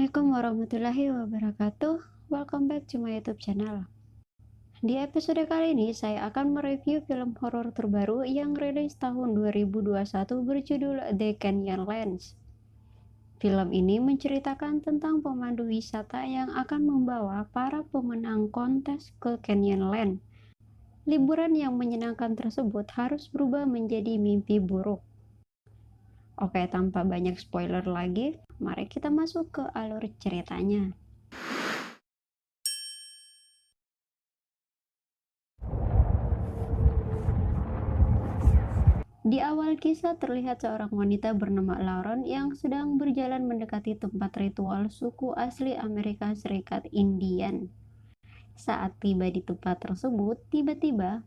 Assalamualaikum warahmatullahi wabarakatuh. Welcome back to my YouTube channel. Di episode kali ini saya akan mereview film horor terbaru yang rilis tahun 2021 berjudul The Canyonlands. Film ini menceritakan tentang pemandu wisata yang akan membawa para pemenang kontes ke Canyonland. Liburan yang menyenangkan tersebut harus berubah menjadi mimpi buruk. Oke, tanpa banyak spoiler lagi, mari kita masuk ke alur ceritanya. Di awal kisah terlihat seorang wanita bernama Lauren yang sedang berjalan mendekati tempat ritual suku asli Amerika Serikat Indian. Saat tiba di tempat tersebut, tiba-tiba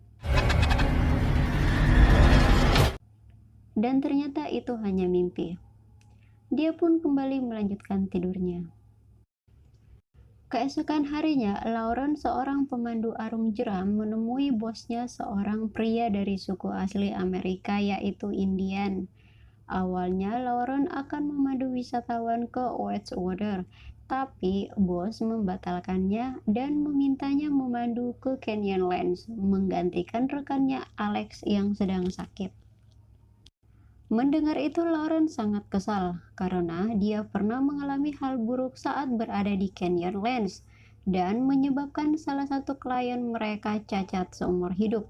dan ternyata itu hanya mimpi. Dia pun kembali melanjutkan tidurnya. Keesokan harinya, Lauren, seorang pemandu arung jeram, menemui bosnya, seorang pria dari suku asli Amerika yaitu Indian. Awalnya Lauren akan memandu wisatawan ke Wedgewater, tapi bos membatalkannya dan memintanya memandu ke Canyonlands, menggantikan rekannya Alex yang sedang sakit. Mendengar itu Lauren sangat kesal karena dia pernah mengalami hal buruk saat berada di Canyonlands dan menyebabkan salah satu klien mereka cacat seumur hidup.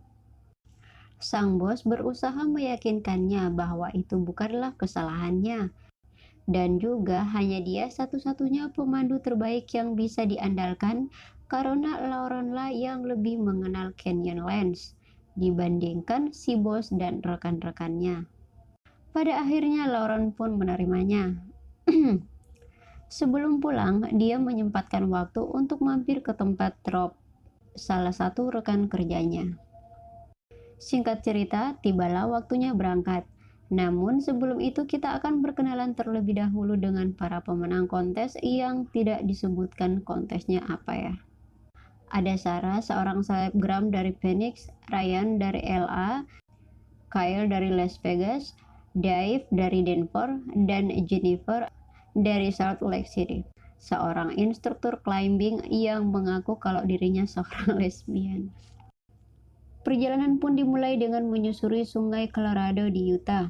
Sang bos berusaha meyakinkannya bahwa itu bukanlah kesalahannya dan juga hanya dia satu-satunya pemandu terbaik yang bisa diandalkan karena Laurenlah yang lebih mengenal Canyonlands dibandingkan si bos dan rekan-rekannya. Pada akhirnya Lauren pun menerimanya. Sebelum pulang, dia menyempatkan waktu untuk mampir ke tempat Rob, salah satu rekan kerjanya. Singkat cerita, tibalah waktunya berangkat. Namun sebelum itu kita akan berkenalan terlebih dahulu dengan para pemenang kontes yang tidak disebutkan kontesnya apa ya. Ada Sarah, seorang selebgram dari Phoenix, Ryan dari LA, Kyle dari Las Vegas, Dave dari Denver, dan Jennifer dari Salt Lake City, seorang instruktur climbing yang mengaku kalau dirinya seorang lesbian. Perjalanan pun dimulai dengan menyusuri sungai Colorado di Utah.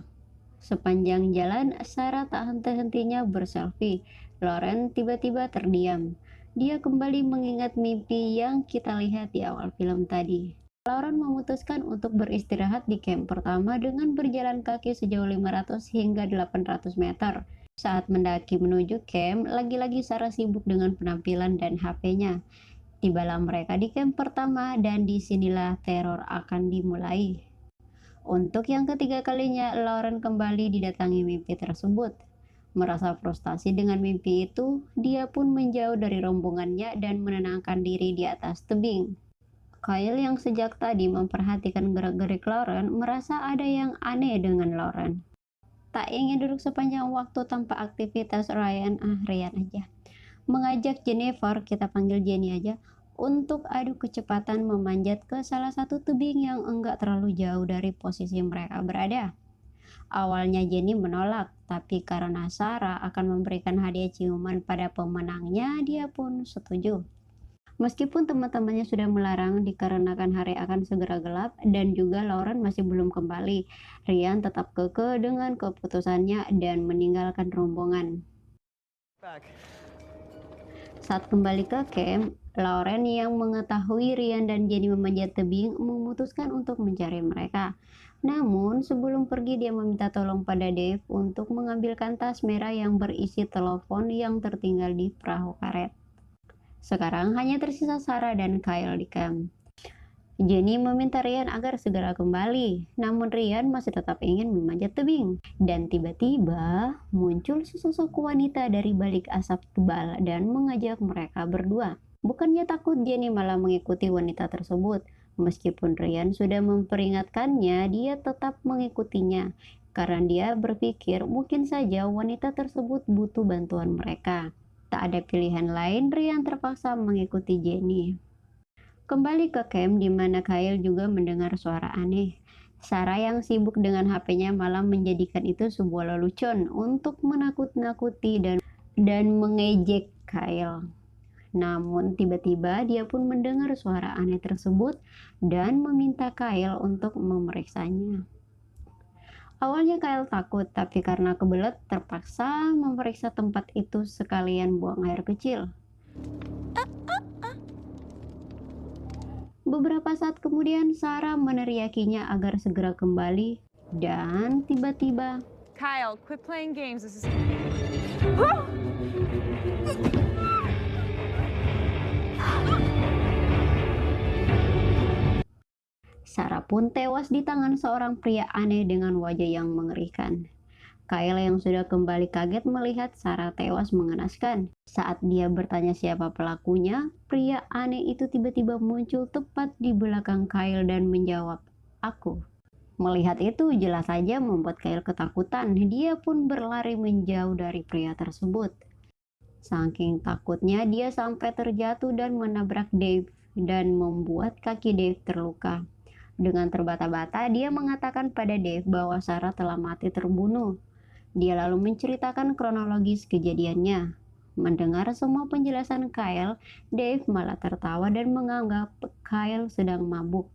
Sepanjang jalan, Sarah tak henti-hentinya berselfie. Lauren tiba-tiba terdiam. Dia kembali mengingat mimpi yang kita lihat di awal film tadi. Lauren memutuskan untuk beristirahat di camp pertama dengan berjalan kaki sejauh 500 hingga 800 meter. Saat mendaki menuju camp, lagi-lagi Sarah sibuk dengan penampilan dan HP-nya. Tibalah mereka di camp pertama dan disinilah teror akan dimulai. Untuk yang ketiga kalinya, Lauren kembali didatangi mimpi tersebut. Merasa frustasi dengan mimpi itu, dia pun menjauh dari rombongannya dan menenangkan diri di atas tebing. Kyle yang sejak tadi memperhatikan gerak-gerik Lauren merasa ada yang aneh dengan Lauren. Tak ingin duduk sepanjang waktu tanpa aktivitas, Ryan aja mengajak Jennifer, kita panggil Jenny aja, untuk adu kecepatan memanjat ke salah satu tebing yang enggak terlalu jauh dari posisi mereka berada. Awalnya Jenny menolak, tapi karena Sarah akan memberikan hadiah ciuman pada pemenangnya, dia pun setuju. Meskipun teman-temannya sudah melarang dikarenakan hari akan segera gelap dan juga Lauren masih belum kembali, Ryan tetap kekeh dengan keputusannya dan meninggalkan rombongan. Saat kembali ke camp, Lauren yang mengetahui Ryan dan Jenny memanjat tebing memutuskan untuk mencari mereka. Namun sebelum pergi dia meminta tolong pada Dave untuk mengambilkan tas merah yang berisi telepon yang tertinggal di perahu karet. Sekarang hanya tersisa Sarah dan Kyle di camp. Jenny meminta Ryan agar segera kembali, namun Ryan masih tetap ingin memanjat tebing. Dan tiba-tiba muncul sesosok wanita dari balik asap tebal dan mengajak mereka berdua. Bukannya takut, Jenny malah mengikuti wanita tersebut. Meskipun Ryan sudah memperingatkannya, dia tetap mengikutinya. Karena dia berpikir mungkin saja wanita tersebut butuh bantuan mereka. Tak ada pilihan lain, Ryan terpaksa mengikuti Jenny. Kembali ke camp di mana Kyle juga mendengar suara aneh. Sarah yang sibuk dengan HP-nya malah menjadikan itu sebuah lelucon untuk menakut-nakuti dan dan mengejek Kyle. Namun tiba-tiba dia pun mendengar suara aneh tersebut dan meminta Kyle untuk memeriksanya. Awalnya Kyle takut, tapi karena kebelet terpaksa memeriksa tempat itu sekalian buang air kecil. Beberapa saat kemudian Sarah meneriakinya agar segera kembali dan tiba-tiba Kyle, quit playing games. This is... Sarah pun tewas di tangan seorang pria aneh dengan wajah yang mengerikan. Kyle yang sudah kembali kaget melihat Sarah tewas mengenaskan. Saat dia bertanya siapa pelakunya, pria aneh itu tiba-tiba muncul tepat di belakang Kyle dan menjawab, "Aku." Melihat itu jelas saja membuat Kyle ketakutan. Dia pun berlari menjauh dari pria tersebut. Saking takutnya dia sampai terjatuh dan menabrak Dave dan membuat kaki Dave terluka. Dengan terbata-bata dia mengatakan pada Dave bahwa Sarah telah mati terbunuh. Dia lalu menceritakan kronologis kejadiannya. Mendengar semua penjelasan Kyle, Dave malah tertawa dan menganggap Kyle sedang mabuk.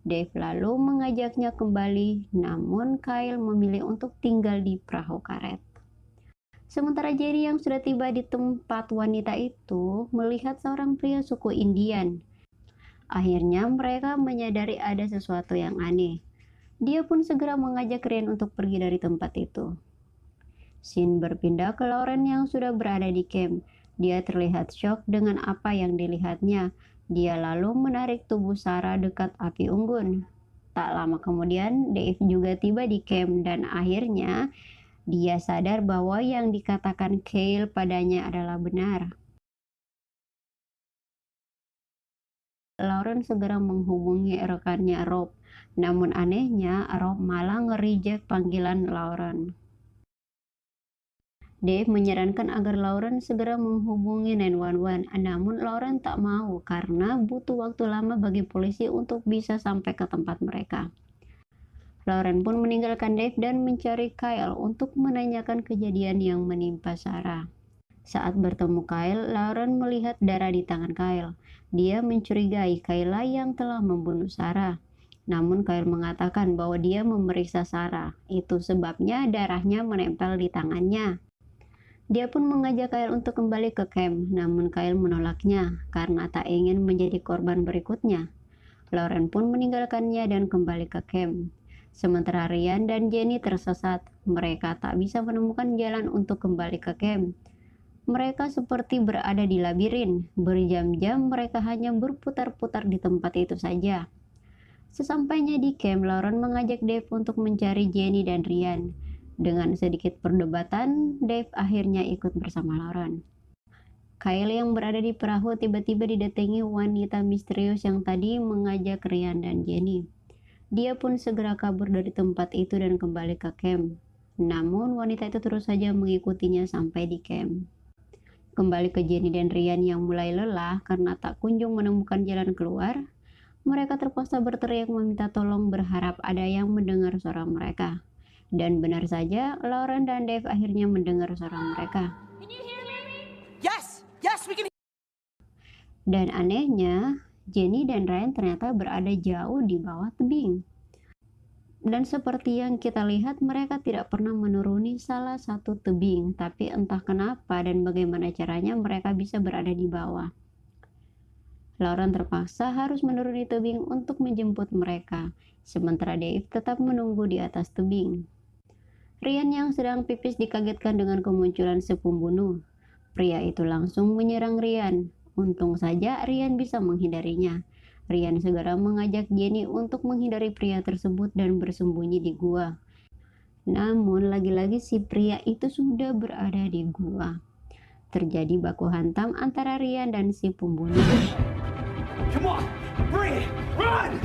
Dave lalu mengajaknya kembali, namun Kyle memilih untuk tinggal di perahu karet. Sementara Jerry yang sudah tiba di tempat wanita itu melihat seorang pria suku Indian. Akhirnya mereka menyadari ada sesuatu yang aneh. Dia pun segera mengajak Ryan untuk pergi dari tempat itu. Scene berpindah ke Lauren yang sudah berada di camp. Dia terlihat syok dengan apa yang dilihatnya. Dia lalu menarik tubuh Sarah dekat api unggun. Tak lama kemudian, Dave juga tiba di camp dan akhirnya dia sadar bahwa yang dikatakan Kyle padanya adalah benar. Lauren segera menghubungi rekannya Rob. Namun anehnya, Rob malah nge-reject panggilan Lauren. Dave menyarankan agar Lauren segera menghubungi 911, namun Lauren tak mau karena butuh waktu lama bagi polisi untuk bisa sampai ke tempat mereka. Lauren pun meninggalkan Dave dan mencari Kyle untuk menanyakan kejadian yang menimpa Sarah. Saat bertemu Kyle, Lauren melihat darah di tangan Kyle. Dia mencurigai Kyle yang telah membunuh Sarah. Namun Kyle mengatakan bahwa dia memeriksa Sarah. Itu sebabnya darahnya menempel di tangannya. Dia pun mengajak Kyle untuk kembali ke camp, namun Kyle menolaknya karena tak ingin menjadi korban berikutnya. Lauren pun meninggalkannya dan kembali ke camp. Sementara Ryan dan Jenny tersesat, mereka tak bisa menemukan jalan untuk kembali ke camp. Mereka seperti berada di labirin, berjam-jam mereka hanya berputar-putar di tempat itu saja. Sesampainya di camp, Lauren mengajak Dave untuk mencari Jenny dan Ryan. Dengan sedikit perdebatan, Dave akhirnya ikut bersama Lauren. Kyle yang berada di perahu tiba-tiba didatangi wanita misterius yang tadi mengajak Ryan dan Jenny. Dia pun segera kabur dari tempat itu dan kembali ke camp. Namun wanita itu terus saja mengikutinya sampai di camp. Kembali ke Jenny dan Ryan yang mulai lelah karena tak kunjung menemukan jalan keluar, mereka terpaksa berteriak meminta tolong berharap ada yang mendengar suara mereka. Dan benar saja, Lauren dan Dave akhirnya mendengar suara mereka. Yes! Yes, we can... Dan anehnya, Jenny dan Ryan ternyata berada jauh di bawah tebing. Dan seperti yang kita lihat, mereka tidak pernah menuruni salah satu tebing, tapi entah kenapa dan bagaimana caranya mereka bisa berada di bawah. Lauren terpaksa harus menuruni tebing untuk menjemput mereka, sementara Dave tetap menunggu di atas tebing. Ryan yang sedang pipis dikagetkan dengan kemunculan si pembunuh. Pria itu langsung menyerang Ryan. Untung saja Ryan bisa menghindarinya. Ryan segera mengajak Jenny untuk menghindari pria tersebut dan bersembunyi di gua. Namun lagi-lagi si pria itu sudah berada di gua. Terjadi baku hantam antara Ryan dan si pembunuh. Come on, bring it, run!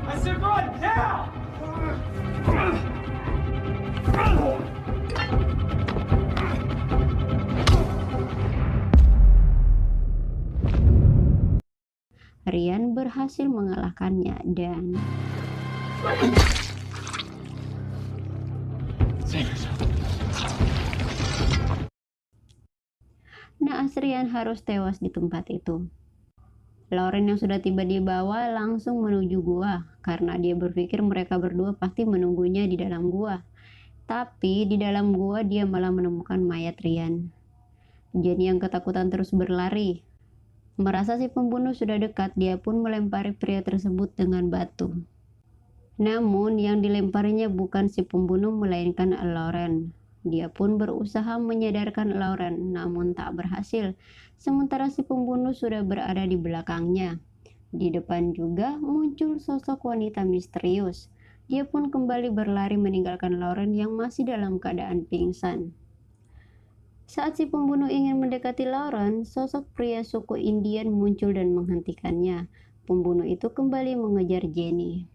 I said run now! Ryan berhasil mengalahkannya dan Save yourself. Asrian harus tewas di tempat itu. Lauren yang sudah tiba di bawah langsung menuju gua karena dia berpikir mereka berdua pasti menunggunya di dalam gua. Tapi di dalam gua dia malah menemukan mayat Ryan. Jenny yang ketakutan terus berlari. Merasa si pembunuh sudah dekat, dia pun melempari pria tersebut dengan batu. Namun yang dilemparinya bukan si pembunuh melainkan Lauren. Dia pun berusaha menyadarkan Lauren, namun tak berhasil. Sementara si pembunuh sudah berada di belakangnya. Di depan juga muncul sosok wanita misterius. Dia pun kembali berlari meninggalkan Lauren yang masih dalam keadaan pingsan. Saat si pembunuh ingin mendekati Lauren, sosok pria suku Indian muncul dan menghentikannya. Pembunuh itu kembali mengejar Jenny.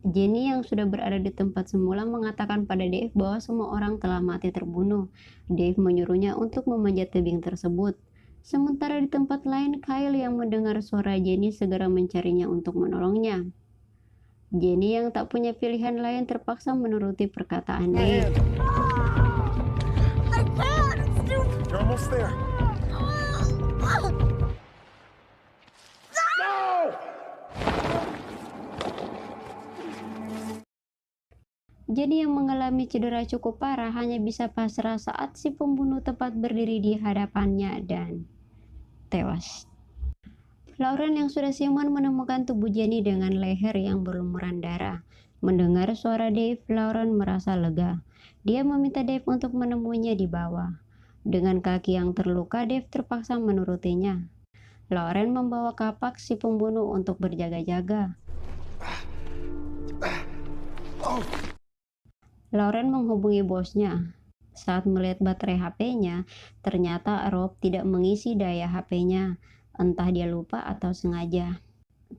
Jenny yang sudah berada di tempat semula mengatakan pada Dave bahwa semua orang telah mati terbunuh. Dave menyuruhnya untuk memanjat tebing tersebut. Sementara di tempat lain, Kyle yang mendengar suara Jenny segera mencarinya untuk menolongnya. Jenny yang tak punya pilihan lain terpaksa menuruti perkataan Dave. You're almost there. No! Jenny yang mengalami cedera cukup parah hanya bisa pasrah saat si pembunuh tepat berdiri di hadapannya dan tewas. Lauren yang sudah siuman menemukan tubuh Jenny dengan leher yang berlumuran darah. Mendengar suara Dave, Lauren merasa lega. Dia meminta Dave untuk menemuinya di bawah. Dengan kaki yang terluka, Dave terpaksa menurutinya. Lauren membawa kapak si pembunuh untuk berjaga-jaga. Lauren menghubungi bosnya. Saat melihat baterai HP-nya, ternyata Rob tidak mengisi daya HP-nya. Entah dia lupa atau sengaja.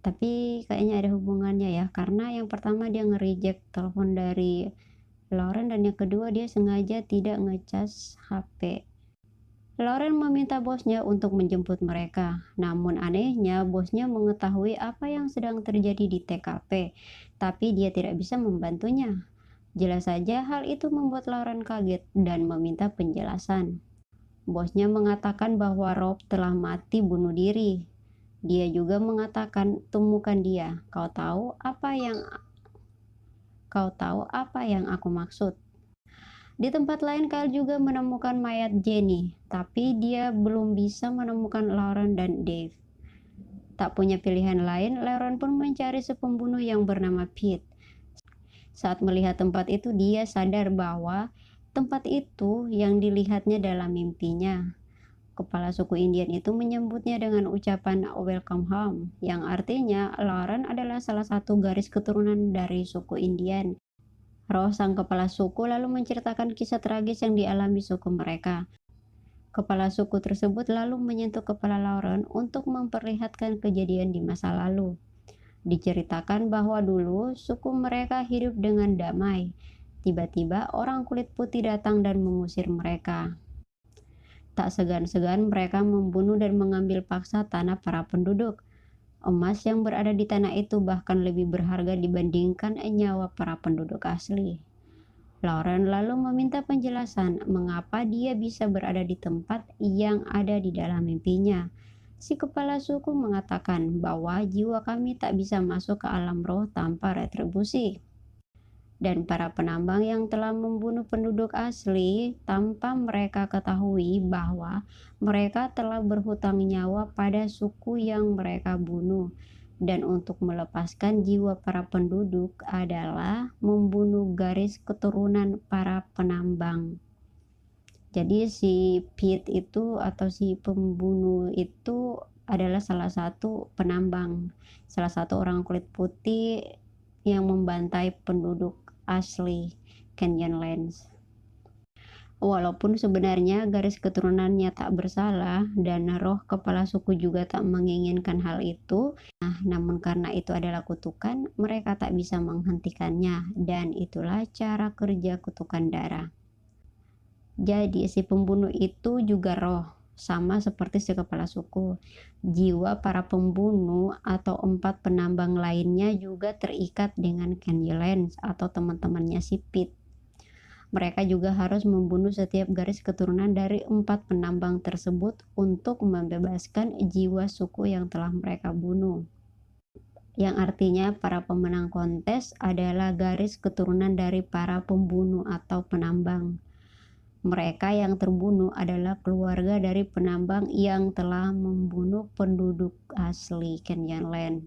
Tapi kayaknya ada hubungannya ya, karena yang pertama dia nge-reject telepon dari Lauren dan yang kedua dia sengaja tidak ngecas HP. Lauren meminta bosnya untuk menjemput mereka. Namun anehnya bosnya mengetahui apa yang sedang terjadi di TKP, tapi dia tidak bisa membantunya. Jelas saja hal itu membuat Lauren kaget dan meminta penjelasan. Bosnya mengatakan bahwa Rob telah mati bunuh diri. Dia juga mengatakan, temukan dia. Kau tahu apa yang aku maksud. Di tempat lain Kyle juga menemukan mayat Jenny, tapi dia belum bisa menemukan Lauren dan Dave. Tak punya pilihan lain, Lauren pun mencari si pembunuh yang bernama Pete. Saat melihat tempat itu, dia sadar bahwa tempat itu yang dilihatnya dalam mimpinya. Kepala suku Indian itu menyambutnya dengan ucapan "Welcome home", yang artinya Lauren adalah salah satu garis keturunan dari suku Indian. Roh sang kepala suku lalu menceritakan kisah tragis yang dialami suku mereka. Kepala suku tersebut lalu menyentuh kepala Lauren untuk memperlihatkan kejadian di masa lalu. Diceritakan bahwa dulu suku mereka hidup dengan damai. Tiba-tiba orang kulit putih datang dan mengusir mereka. Tak segan-segan mereka membunuh dan mengambil paksa tanah para penduduk. Emas yang berada di tanah itu bahkan lebih berharga dibandingkan nyawa para penduduk asli. Lauren lalu meminta penjelasan mengapa dia bisa berada di tempat yang ada di dalam mimpinya. Si kepala suku mengatakan bahwa jiwa kami tak bisa masuk ke alam roh tanpa retribusi. Dan para penambang yang telah membunuh penduduk asli tanpa mereka ketahui bahwa mereka telah berhutang nyawa pada suku yang mereka bunuh. Dan untuk melepaskan jiwa para penduduk adalah membunuh garis keturunan para penambang. Jadi si Pete itu atau si pembunuh itu adalah salah satu penambang, salah satu orang kulit putih yang membantai penduduk asli Canyonlands. Walaupun sebenarnya garis keturunannya tak bersalah dan roh kepala suku juga tak menginginkan hal itu, namun karena itu adalah kutukan, mereka tak bisa menghentikannya, dan itulah cara kerja kutukan darah. Jadi si pembunuh itu juga roh, sama seperti si kepala suku. Jiwa para pembunuh atau 4 penambang lainnya juga terikat dengan Canyonlands atau teman-temannya si Pete. Mereka juga harus membunuh setiap garis keturunan dari 4 penambang tersebut untuk membebaskan jiwa suku yang telah mereka bunuh. Yang artinya para pemenang kontes adalah garis keturunan dari para pembunuh atau penambang. Mereka yang terbunuh adalah keluarga dari penambang yang telah membunuh penduduk asli Kenyanland.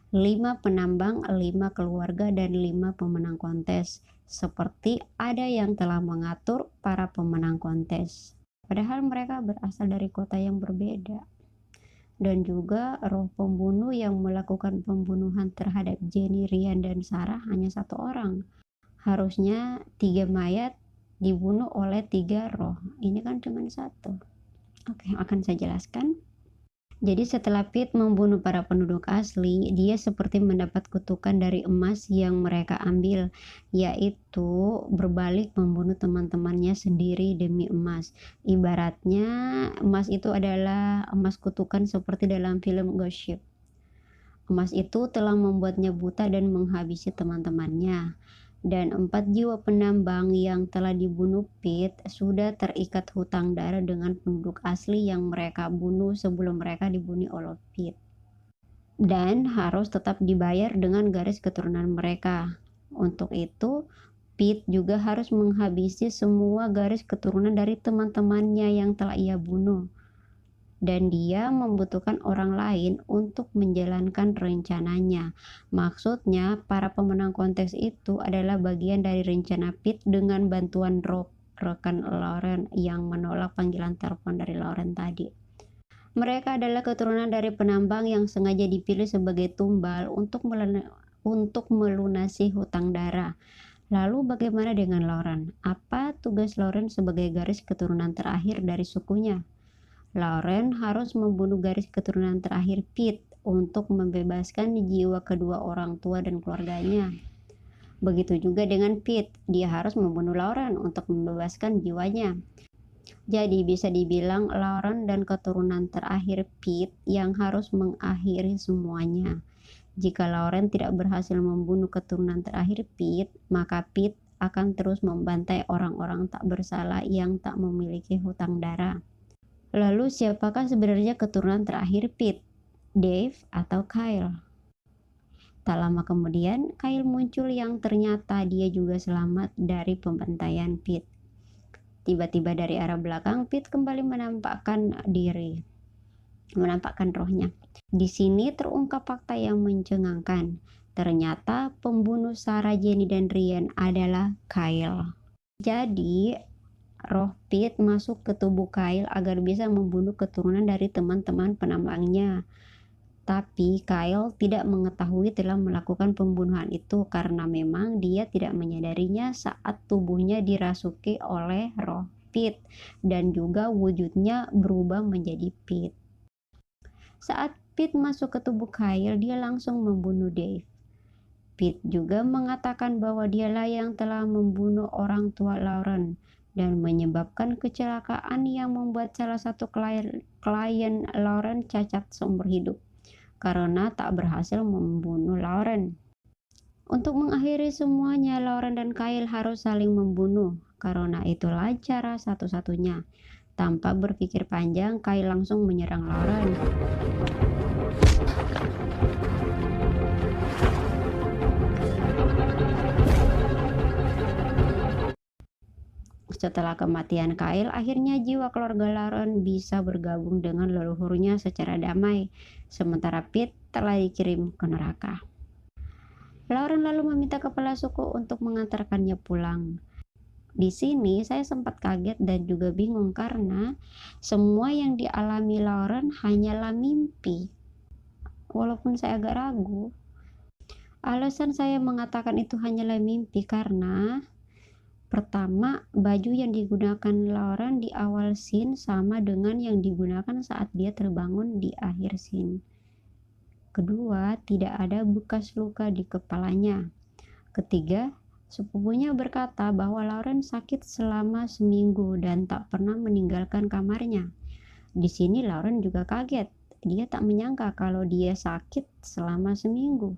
5 penambang, 5 keluarga, dan 5 pemenang kontes. Seperti ada yang telah mengatur para pemenang kontes. Padahal mereka berasal dari kota yang berbeda. Dan juga roh pembunuh yang melakukan pembunuhan terhadap Jenny, Ryan, dan Sarah hanya 1 orang. Harusnya 3 mayat dibunuh oleh 3 roh. Ini kan cuma 1. Oke, akan saya jelaskan. Jadi setelah Pete membunuh para penduduk asli, dia seperti mendapat kutukan dari emas yang mereka ambil, yaitu berbalik membunuh teman-temannya sendiri demi emas. Ibaratnya emas itu adalah emas kutukan seperti dalam film Ghost Ship. Emas itu telah membuatnya buta dan menghabisi teman-temannya. Dan 4 jiwa penambang yang telah dibunuh Pete sudah terikat hutang darah dengan penduduk asli yang mereka bunuh sebelum mereka dibunuh oleh Pete. Dan harus tetap dibayar dengan garis keturunan mereka. Untuk itu, Pete juga harus menghabisi semua garis keturunan dari teman-temannya yang telah ia bunuh. Dan dia membutuhkan orang lain untuk menjalankan rencananya. Maksudnya, para pemenang kontes itu adalah bagian dari rencana Pete dengan bantuan Rob, rekan Lauren yang menolak panggilan telepon dari Lauren tadi. Mereka adalah keturunan dari penambang yang sengaja dipilih sebagai tumbal untuk melunasi hutang darah. Lalu bagaimana dengan Lauren? Apa tugas Lauren sebagai garis keturunan terakhir dari sukunya? Lauren harus membunuh garis keturunan terakhir Pete untuk membebaskan jiwa kedua orang tua dan keluarganya. Begitu juga dengan Pete, dia harus membunuh Lauren untuk membebaskan jiwanya. Jadi bisa dibilang Lauren dan keturunan terakhir Pete yang harus mengakhiri semuanya. Jika Lauren tidak berhasil membunuh keturunan terakhir Pete, maka Pete akan terus membantai orang-orang tak bersalah yang tak memiliki hutang darah. Lalu siapakah sebenarnya keturunan terakhir Pete? Dave atau Kyle? Tak lama kemudian, Kyle muncul yang ternyata dia juga selamat dari pembantaian Pete. Tiba-tiba dari arah belakang, Pete kembali menampakkan rohnya. Di sini terungkap fakta yang mencengangkan. Ternyata pembunuh Sarah, Jenny, dan Ryan adalah Kyle. Jadi roh Pete masuk ke tubuh Kyle agar bisa membunuh keturunan dari teman-teman penambangnya. Tapi Kyle tidak mengetahui telah melakukan pembunuhan itu karena memang dia tidak menyadarinya saat tubuhnya dirasuki oleh roh Pete dan juga wujudnya berubah menjadi Pete. Saat Pete masuk ke tubuh Kyle, dia langsung membunuh Dave. Pete juga mengatakan bahwa dialah yang telah membunuh orang tua Lauren dan menyebabkan kecelakaan yang membuat salah satu klien Lauren cacat seumur hidup karena tak berhasil membunuh Lauren. Untuk mengakhiri semuanya, Lauren dan Kyle harus saling membunuh karena itulah cara satu-satunya. Tanpa berpikir panjang, Kyle langsung menyerang Lauren. Setelah kematian Kyle, akhirnya jiwa keluarga Lauren bisa bergabung dengan leluhurnya secara damai, sementara Pete telah dikirim ke neraka. Lauren lalu meminta kepala suku untuk mengantarkannya pulang. Di sini saya sempat kaget dan juga bingung karena semua yang dialami Lauren hanyalah mimpi. Walaupun saya agak ragu. Alasan saya mengatakan itu hanyalah mimpi karena pertama, baju yang digunakan Lauren di awal scene sama dengan yang digunakan saat dia terbangun di akhir scene. Kedua, tidak ada bekas luka di kepalanya. Ketiga, sepupunya berkata bahwa Lauren sakit selama seminggu dan tak pernah meninggalkan kamarnya. Di sini Lauren juga kaget. Dia tak menyangka kalau dia sakit selama seminggu.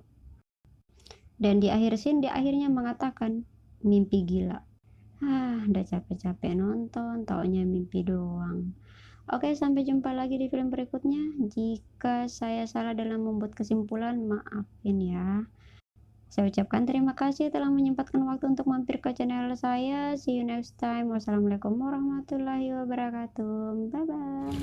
Dan di akhir scene, dia akhirnya mengatakan, mimpi gila. Udah capek-capek nonton, taunya mimpi doang. Oke, sampai jumpa lagi di film berikutnya. Jika saya salah dalam membuat kesimpulan, maafin ya. Saya ucapkan terima kasih telah menyempatkan waktu untuk mampir ke channel saya. See you next time. Wassalamualaikum warahmatullahi wabarakatuh. Bye bye.